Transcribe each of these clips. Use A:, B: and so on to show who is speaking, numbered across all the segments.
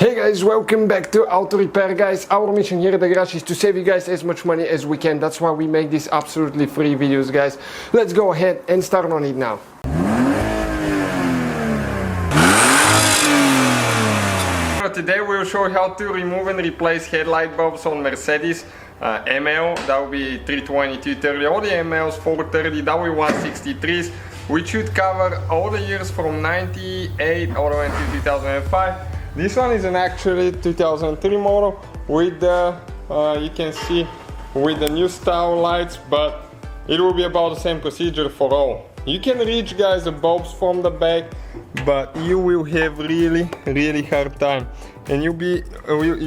A: Hey guys, welcome back to Auto Repair, guys. Our mission here at the garage is to save you guys as much money as we can. That's why we make these absolutely free videos, guys. Let's go ahead and start on it now. Today we'll show you how to remove and replace headlight bulbs on Mercedes ML. That will be 320, 230, all the MLs, 430, W163s, which should cover all the years from 98 all the way until 2005. This one is an actually 2003 model with the, you can see, with the new style lights, but it will be about the same procedure for all. You can reach, guys, the bulbs from the back, but you will have really hard time, and you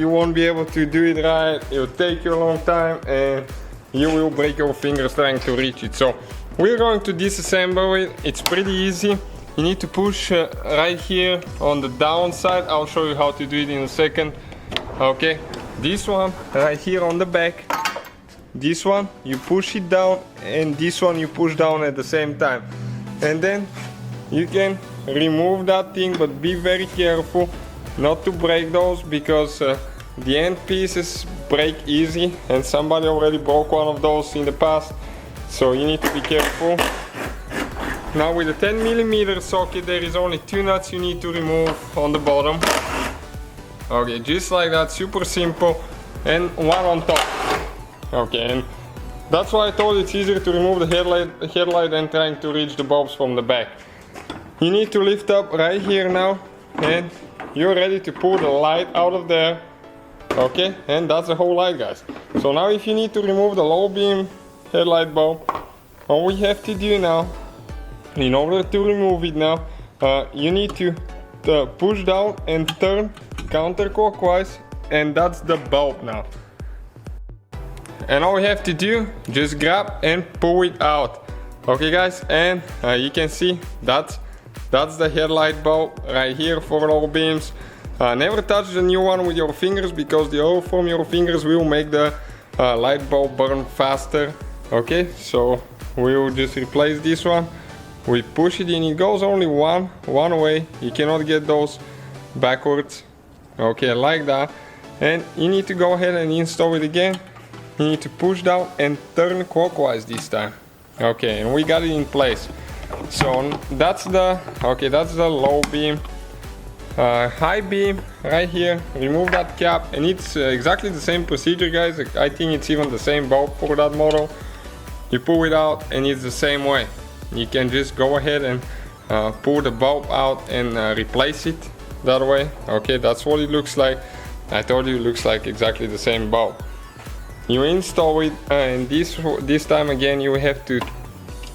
A: won't be able to do it right. It will take you a long time and you will break your fingers trying to reach it. So we're going to disassemble it. It's pretty easy. You need to push right here on the downside. I'll show you how to do it in a second. Okay, this one right here on the back, this one you push it down, and this one you push down at the same time, and then you can remove that thing, but be very careful not to break those, because the end pieces break easy, and somebody already broke one of those in the past, so you need to be careful. Now with a 10mm socket, there is only 2 nuts you need to remove on the bottom. Okay, just like that, super simple, and one on top. Okay, and that's why I told you it's easier to remove the headlight than trying to reach the bulbs from the back. You need to lift up right here now, and you're ready to pull the light out of there. Okay, and that's the whole light, guys. So now if you need to remove the low beam headlight bulb, all we have to do now, in order to remove it now, you need to push down and turn counterclockwise, and that's the bulb now. And all we have to do, just grab and pull it out. Okay, guys, and you can see that's the headlight bulb right here for all beams. Never touch the new one with your fingers, because the oil from your fingers will make the light bulb burn faster. Okay, so we will just replace this one. We push it in, it goes only one way, you cannot get those backwards. Okay, like that. And you need to go ahead and install it again. You need to push down and turn clockwise this time. Okay, and we got it in place. So that's the low beam. High beam right here, remove that cap, and it's exactly the same procedure, guys. I think it's even the same bulb for that model. You pull it out and it's the same way. You can just go ahead and pull the bulb out and replace it that way. Okay, that's what it looks like. I told you it looks like exactly the same bulb. You install it, and this time again you have to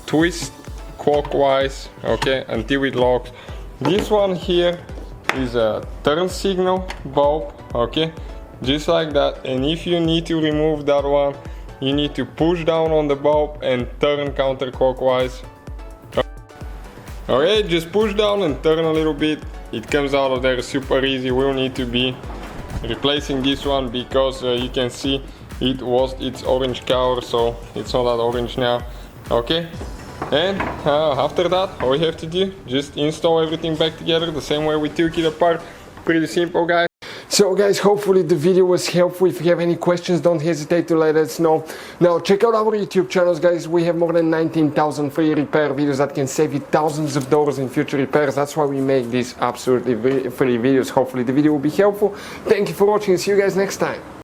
A: twist clockwise, okay, until it locks. This one here is a turn signal bulb, okay, just like that. And if you need to remove that one, you need to push down on the bulb and turn counterclockwise. Okay, just push down and turn a little bit. It comes out of there super easy. We'll need to be replacing this one, because you can see it was its orange color, so it's not that orange now. Okay, and after that, all you have to do, just install everything back together the same way we took it apart. Pretty simple, guys. So guys, hopefully the video was helpful. If you have any questions, don't hesitate to let us know. Now check out our YouTube channels, guys. We have more than 19,000 free repair videos that can save you thousands of dollars in future repairs. That's why we make these absolutely free videos. Hopefully the video will be helpful. Thank you for watching, and see you guys next time.